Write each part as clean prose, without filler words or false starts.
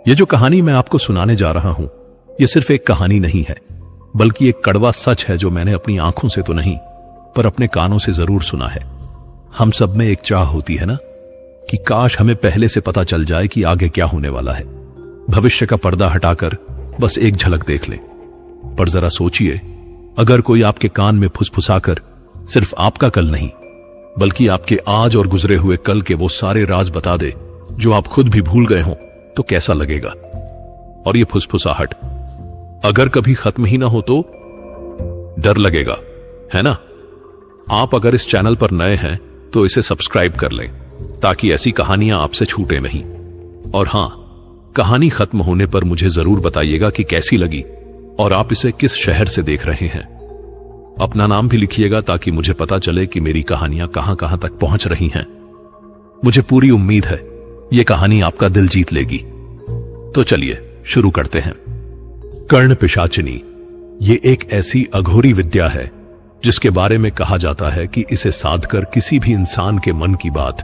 ये जो कहानी मैं आपको सुनाने जा रहा हूं, ये सिर्फ एक कहानी नहीं है, बल्कि एक कड़वा सच है जो मैंने अपनी आंखों से तो नहीं, पर अपने कानों से जरूर सुना है। हम सब में एक चाह होती है ना, कि काश हमें पहले से पता चल जाए कि आगे क्या होने वाला है। भविष्य का पर्दा हटाकर बस एक झलक देख ले। पर जरा सोचिए, अगर कोई आपके कान में फुसफुसाकर सिर्फ आपका कल नहीं, बल्कि आपके आज और गुजरे हुए कल के वो सारे राज बता दे जो आप खुद भी भूल गए हों, तो कैसा लगेगा? और ये फुसफुसाहट अगर कभी खत्म ही ना हो तो डर लगेगा, है ना? आप अगर इस चैनल पर नए हैं तो इसे सब्सक्राइब कर लें, ताकि ऐसी कहानियां आपसे छूटे नहीं। और हां, कहानी खत्म होने पर मुझे जरूर बताइएगा कि कैसी लगी और आप इसे किस शहर से देख रहे हैं। अपना नाम भी लिखिएगा ताकि मुझे पता चले कि मेरी कहानियां कहां कहां तक पहुंच रही हैं। मुझे पूरी उम्मीद है यह कहानी आपका दिल जीत लेगी। तो चलिए शुरू करते हैं। कर्ण पिशाचिनी ये एक ऐसी अघोरी विद्या है जिसके बारे में कहा जाता है कि इसे साधकर किसी भी इंसान के मन की बात,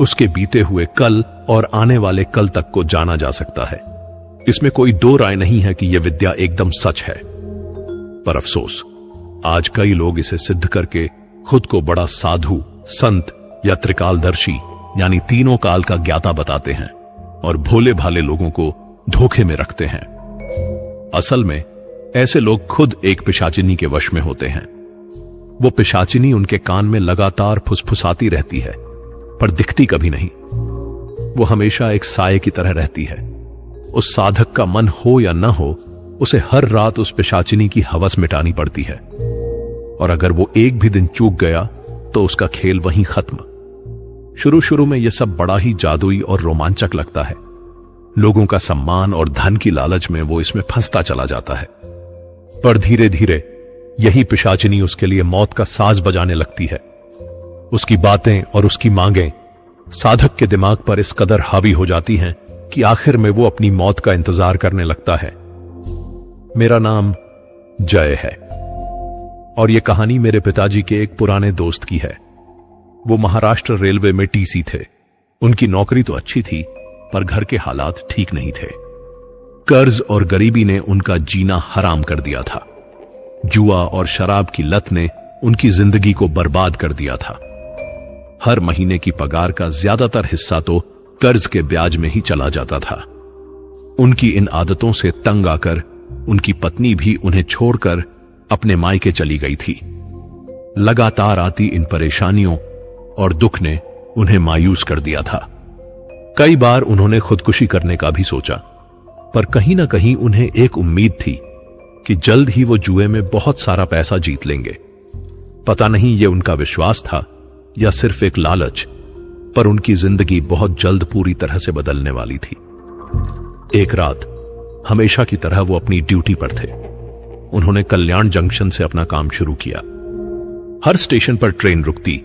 उसके बीते हुए कल और आने वाले कल तक को जाना जा सकता है। इसमें कोई दो राय नहीं है कि यह विद्या एकदम सच है। पर अफसोस, आज कई लोग इसे सिद्ध करके खुद को बड़ा साधु, संत या त्रिकालदर्शी यानी तीनों काल का ज्ञाता बताते हैं और भोले भाले लोगों को धोखे में रखते हैं। असल में ऐसे लोग खुद एक पिशाचिनी के वश में होते हैं। वो पिशाचिनी उनके कान में लगातार फुसफुसाती रहती है, पर दिखती कभी नहीं। वो हमेशा एक साये की तरह रहती है। उस साधक का मन हो या न हो, उसे हर रात उस पिशाचिनी की हवस मिटानी पड़ती है। और अगर वो एक भी दिन चूक गया तो उसका खेल वहीं खत्म। शुरू शुरू में यह सब बड़ा ही जादुई और रोमांचक लगता है। लोगों का सम्मान और धन की लालच में वो इसमें फंसता चला जाता है। पर धीरे धीरे यही पिशाचिनी उसके लिए मौत का साज बजाने लगती है। उसकी बातें और उसकी मांगें साधक के दिमाग पर इस कदर हावी हो जाती हैं कि आखिर में वो अपनी मौत का इंतजार करने लगता है। मेरा नाम जय है और यह कहानी मेरे पिताजी के एक पुराने दोस्त की है। वो महाराष्ट्र रेलवे में टीसी थे। उनकी नौकरी तो अच्छी थी, पर घर के हालात ठीक नहीं थे। कर्ज और गरीबी ने उनका जीना हराम कर दिया था। जुआ और शराब की लत ने उनकी जिंदगी को बर्बाद कर दिया था। हर महीने की पगार का ज्यादातर हिस्सा तो कर्ज के ब्याज में ही चला जाता था। उनकी इन आदतों से तंग आकर उनकी पत्नी भी उन्हें छोड़कर अपने मायके चली गई थी। लगातार आती इन परेशानियों और दुख ने उन्हें मायूस कर दिया था। कई बार उन्होंने खुदकुशी करने का भी सोचा, पर कहीं ना कहीं उन्हें एक उम्मीद थी कि जल्द ही वो जुए में बहुत सारा पैसा जीत लेंगे। पता नहीं ये उनका विश्वास था या सिर्फ एक लालच, पर उनकी जिंदगी बहुत जल्द पूरी तरह से बदलने वाली थी। एक रात हमेशा की तरह वो अपनी ड्यूटी पर थे। उन्होंने कल्याण जंक्शन से अपना काम शुरू किया। हर स्टेशन पर ट्रेन रुकती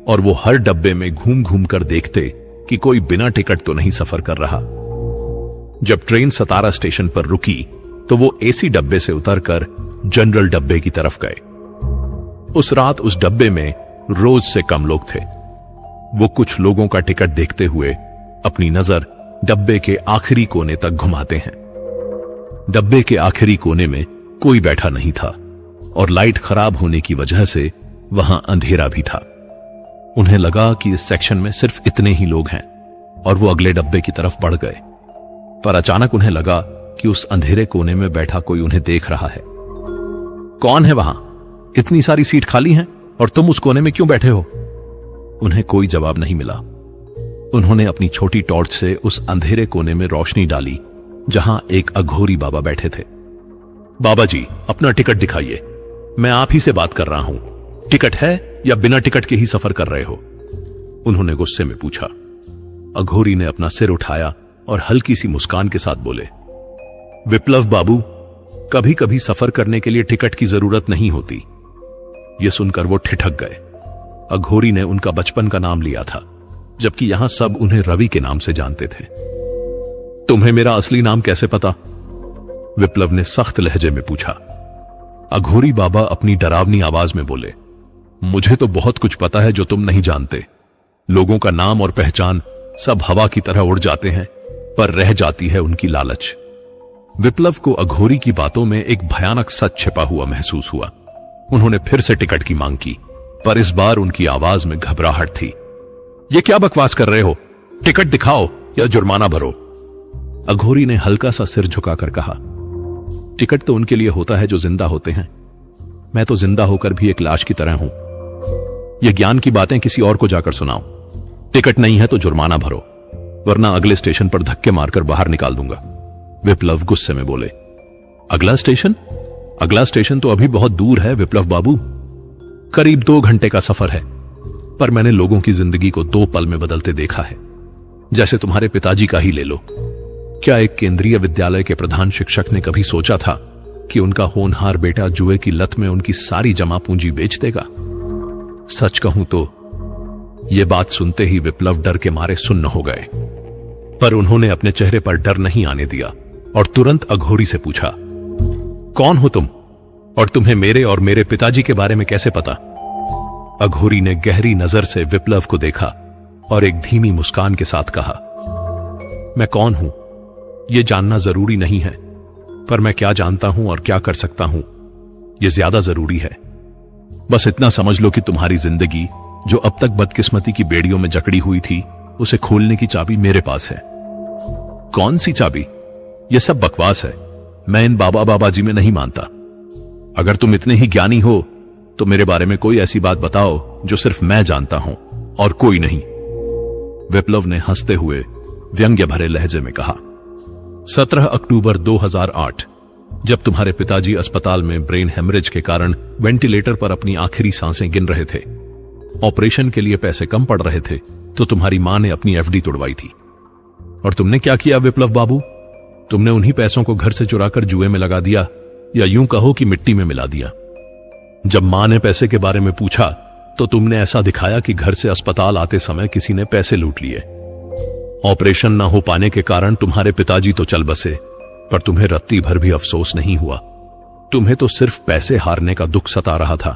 और वो हर डब्बे में घूम घूम कर देखते कि कोई बिना टिकट तो नहीं सफर कर रहा। जब ट्रेन सतारा स्टेशन पर रुकी तो वो एसी डब्बे से उतरकर जनरल डब्बे की तरफ गए। उस रात उस डब्बे में रोज से कम लोग थे। वो कुछ लोगों का टिकट देखते हुए अपनी नजर डब्बे के आखिरी कोने तक घुमाते हैं। डब्बे के आखिरी कोने में कोई बैठा नहीं था और लाइट खराब होने की वजह से वहां अंधेरा भी था। उन्हें लगा कि इस सेक्शन में सिर्फ इतने ही लोग हैं और वो अगले डब्बे की तरफ बढ़ गए। पर अचानक उन्हें लगा कि उस अंधेरे कोने में बैठा कोई उन्हें देख रहा है। कौन है वहां? इतनी सारी सीट खाली हैं और तुम उस कोने में क्यों बैठे हो? उन्हें कोई जवाब नहीं मिला। उन्होंने अपनी छोटी टॉर्च से उस अंधेरे कोने में रोशनी डाली जहां एक अघोरी बाबा बैठे थे। बाबा जी, अपना टिकट दिखाइए। मैं आप ही से बात कर रहा हूं। टिकट है या बिना टिकट के ही सफर कर रहे हो? उन्होंने गुस्से में पूछा। अघोरी ने अपना सिर उठाया और हल्की सी मुस्कान के साथ बोले, विप्लव बाबू, कभी कभी सफर करने के लिए टिकट की जरूरत नहीं होती। यह सुनकर वो ठिठक गए। अघोरी ने उनका बचपन का नाम लिया था, जबकि यहां सब उन्हें रवि के नाम से जानते थे। तुम्हें मेरा असली नाम कैसे पता? विप्लव ने सख्त लहजे में पूछा। अघोरी बाबा अपनी डरावनी आवाज में बोले, मुझे तो बहुत कुछ पता है जो तुम नहीं जानते। लोगों का नाम और पहचान सब हवा की तरह उड़ जाते हैं, पर रह जाती है उनकी लालच। विप्लव को अघोरी की बातों में एक भयानक सच छिपा हुआ महसूस हुआ। उन्होंने फिर से टिकट की मांग की, पर इस बार उनकी आवाज में घबराहट थी। ये क्या बकवास कर रहे हो? टिकट दिखाओ या जुर्माना भरो। अघोरी ने हल्का सा सिर झुकाकर कहा, टिकट तो उनके लिए होता है जो जिंदा होते हैं। मैं तो जिंदा होकर भी एक लाश की तरह हूं। ये ज्ञान की बातें किसी और को जाकर सुनाओ। टिकट नहीं है तो जुर्माना भरो, वरना अगले स्टेशन पर धक्के मारकर बाहर निकाल दूंगा। विप्लव गुस्से में बोले। अगला स्टेशन? अगला स्टेशन तो अभी बहुत दूर है विप्लव बाबू। करीब 2 घंटे का सफर है, पर मैंने लोगों की जिंदगी को 2 पल में बदलते देखा है। जैसे तुम्हारे पिताजी का ही ले लो। क्या एक केंद्रीय विद्यालय के प्रधान शिक्षक ने कभी सोचा था कि उनका होनहार बेटा जुए की लत में उनकी सारी जमा पूंजी बेच देगा? सच कहूं तो यह बात सुनते ही विप्लव डर के मारे सुन्न हो गए, पर उन्होंने अपने चेहरे पर डर नहीं आने दिया और तुरंत अघोरी से पूछा, कौन हो तुम और तुम्हें मेरे और मेरे पिताजी के बारे में कैसे पता? अघोरी ने गहरी नजर से विप्लव को देखा और एक धीमी मुस्कान के साथ कहा, मैं कौन हूं यह जानना जरूरी नहीं है, पर मैं क्या जानता हूं और क्या कर सकता हूं यह ज्यादा जरूरी है। बस इतना समझ लो कि तुम्हारी जिंदगी जो अब तक बदकिस्मती की बेड़ियों में जकड़ी हुई थी, उसे खोलने की चाबी मेरे पास है। कौन सी चाबी? यह सब बकवास है। मैं इन बाबा जी में नहीं मानता। अगर तुम इतने ही ज्ञानी हो तो मेरे बारे में कोई ऐसी बात बताओ जो सिर्फ मैं जानता हूं और कोई नहीं। विप्लव ने हंसते हुए व्यंग्य भरे लहजे में कहा, 17 अक्टूबर 2008, जब तुम्हारे पिताजी अस्पताल में ब्रेन हेमरेज के कारण वेंटिलेटर पर अपनी आखिरी सांसें गिन रहे थे, ऑपरेशन के लिए पैसे कम पड़ रहे थे, तो तुम्हारी मां ने अपनी एफडी तोड़वाई थी। और तुमने क्या किया विप्लव बाबू? तुमने उन्हीं पैसों को घर से चुराकर जुए में लगा दिया, या यूं कहो कि मिट्टी में मिला दिया। जब मां ने पैसे के बारे में पूछा तो तुमने ऐसा दिखाया कि घर से अस्पताल आते समय किसी ने पैसे लूट लिए। ऑपरेशन न हो पाने के कारण तुम्हारे पिताजी तो चल बसे, पर तुम्हें रत्ती भर भी अफसोस नहीं हुआ। तुम्हें तो सिर्फ पैसे हारने का दुख सता रहा था।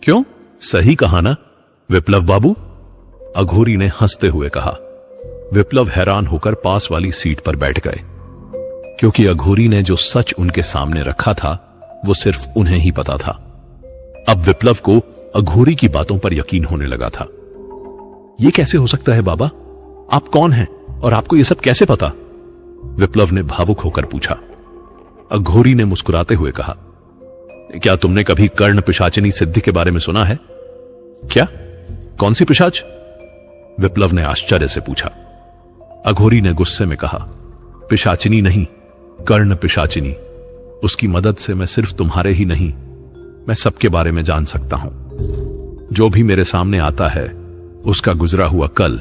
क्यों? सही कहा ना विप्लव बाबू? अघोरी ने हंसते हुए कहा। विप्लव हैरान होकर पास वाली सीट पर बैठ गए, क्योंकि अघोरी ने जो सच उनके सामने रखा था वो सिर्फ उन्हें ही पता था। अब विप्लव को अघोरी की बातों पर यकीन होने लगा था। यह कैसे हो सकता है बाबा? आप कौन हैं और आपको यह सब कैसे पता? विप्लव ने भावुक होकर पूछा। अघोरी ने मुस्कुराते हुए कहा, क्या तुमने कभी कर्ण पिशाचिनी सिद्धि के बारे में सुना है? क्या? कौन सी पिशाच? विप्लव ने आश्चर्य से पूछा। अघोरी ने गुस्से में कहा, पिशाचिनी नहीं, कर्ण पिशाचिनी। उसकी मदद से मैं सिर्फ तुम्हारे ही नहीं, मैं सबके बारे में जान सकता हूं। जो भी मेरे सामने आता है, उसका गुजरा हुआ कल,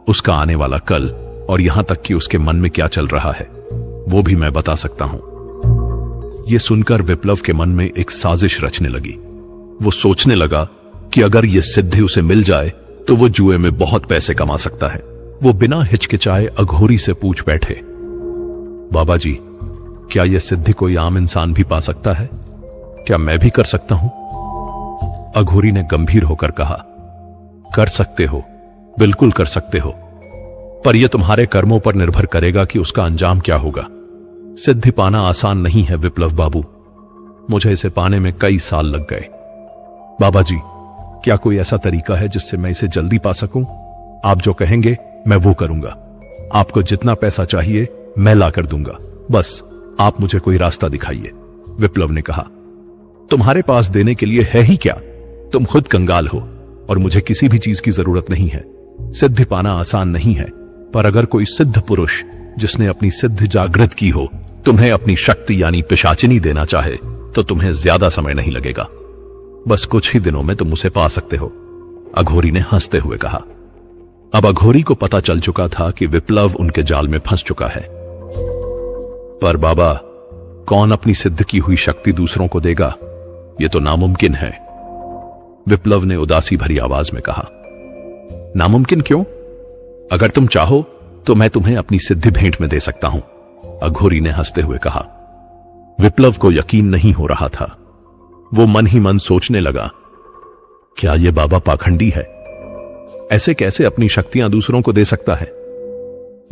उसका आने वाला कल, और यहां तक कि उसके मन में क्या चल रहा है, वो भी मैं बता सकता हूं। यह सुनकर विप्लव के मन में एक साजिश रचने लगी। वो सोचने लगा कि अगर यह सिद्धि उसे मिल जाए तो वो जुए में बहुत पैसे कमा सकता है। वो बिना हिचकिचाए अघोरी से पूछ बैठे, बाबा जी, क्या यह सिद्धि कोई आम इंसान भी पा सकता है? क्या मैं भी कर सकता हूं? अघोरी ने गंभीर होकर कहा, कर सकते हो, बिल्कुल कर सकते हो, पर यह तुम्हारे कर्मों पर निर्भर करेगा कि उसका अंजाम क्या होगा। सिद्धि पाना आसान नहीं है विप्लव बाबू। मुझे इसे पाने में कई साल लग गए। बाबा जी, क्या कोई ऐसा तरीका है जिससे मैं इसे जल्दी पा सकूं? आप जो कहेंगे मैं वो करूंगा। आपको जितना पैसा चाहिए मैं ला कर दूंगा, बस आप मुझे कोई रास्ता दिखाइए। विप्लव ने कहा, तुम्हारे पास देने के लिए है ही क्या? तुम खुद कंगाल हो और मुझे किसी भी चीज की जरूरत नहीं है। सिद्धि पाना आसान नहीं है, पर अगर कोई सिद्ध पुरुष जिसने अपनी सिद्धि जागृत की हो तुम्हें अपनी शक्ति यानी पिशाचिनी देना चाहे तो तुम्हें ज्यादा समय नहीं लगेगा। बस कुछ ही दिनों में तुम उसे पा सकते हो। अघोरी ने हंसते हुए कहा। अब अघोरी को पता चल चुका था कि विप्लव उनके जाल में फंस चुका है। पर बाबा, कौन अपनी सिद्ध की हुई शक्ति दूसरों को देगा? यह तो नामुमकिन है, विप्लव ने उदासी भरी आवाज में कहा। नामुमकिन क्यों? अगर तुम चाहो तो मैं तुम्हें अपनी सिद्धि भेंट में दे सकता हूं, अघोरी ने हंसते हुए कहा। विप्लव को यकीन नहीं हो रहा था। वो मन ही मन सोचने लगा, क्या यह बाबा पाखंडी है? ऐसे कैसे अपनी शक्तियां दूसरों को दे सकता है?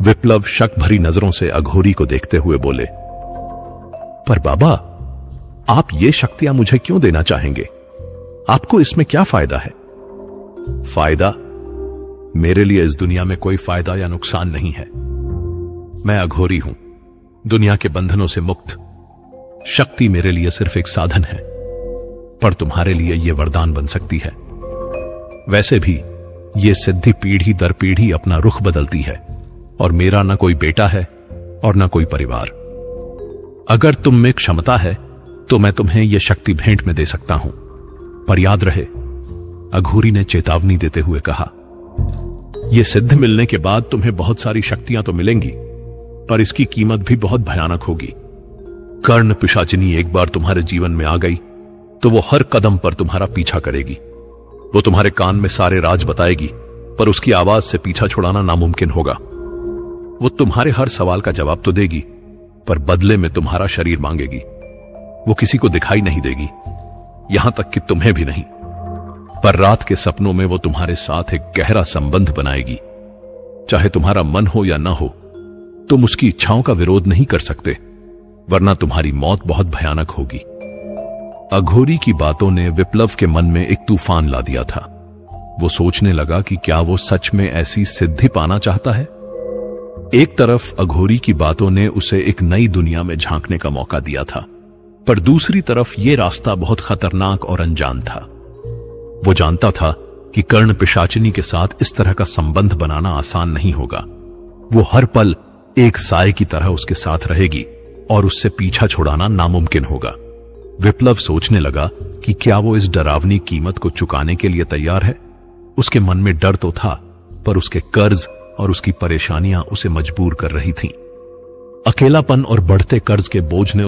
विप्लव शक भरी नजरों से अघोरी को देखते हुए बोले, पर बाबा, आप ये शक्तियां मुझे क्यों देना चाहेंगे? आपको इसमें क्या फायदा है? फायदा? मेरे लिए इस दुनिया में कोई फायदा या नुकसान नहीं है। मैं अघोरी हूं, दुनिया के बंधनों से मुक्त। शक्ति मेरे लिए सिर्फ एक साधन है, पर तुम्हारे लिए यह वरदान बन सकती है। वैसे भी ये सिद्धि पीढ़ी दर पीढ़ी अपना रुख बदलती है, और मेरा ना कोई बेटा है और ना कोई परिवार। अगर तुम में क्षमता है तो मैं तुम्हें यह शक्ति भेंट में दे सकता हूं, पर याद रहे, अघोरी ने चेतावनी देते हुए कहा, यह सिद्ध मिलने के बाद तुम्हें बहुत सारी शक्तियां तो मिलेंगी, पर इसकी कीमत भी बहुत भयानक होगी। कर्ण पिशाचिनी एक बार तुम्हारे जीवन में आ गई तो वो हर कदम पर तुम्हारा पीछा करेगी। वो तुम्हारे कान में सारे राज बताएगी, पर उसकी आवाज से पीछा छुड़ाना नामुमकिन होगा। वो तुम्हारे हर सवाल का जवाब तो देगी, पर बदले में तुम्हारा शरीर मांगेगी। वो किसी को दिखाई नहीं देगी, यहां तक कि तुम्हें भी नहीं, पर रात के सपनों में वो तुम्हारे साथ एक गहरा संबंध बनाएगी। चाहे तुम्हारा मन हो या ना हो, तुम उसकी इच्छाओं का विरोध नहीं कर सकते, वरना तुम्हारी मौत बहुत भयानक होगी। अघोरी की बातों ने विप्लव के मन में एक तूफान ला दिया था। वो सोचने लगा कि क्या वो सच में ऐसी सिद्धि पाना चाहता है। एक तरफ अघोरी की बातों ने उसे एक नई दुनिया में झांकने का मौका दिया था, पर दूसरी तरफ यह रास्ता बहुत खतरनाक और अनजान था। वो जानता था कि कर्ण पिशाचिनी के साथ इस तरह का संबंध बनाना आसान नहीं होगा। वो हर पल एक साए की तरह उसके साथ रहेगी और उससे पीछा छुड़ाना नामुमकिन होगा। विप्लव सोचने लगा कि क्या वो इस डरावनी कीमत को चुकाने के लिए तैयार है। उसके मन में डर तो था, पर उसके कर्ज और उसकी परेशानियां उसे मजबूर कर रही थीं। अकेलापन और बढ़ते कर्ज के बोझ ने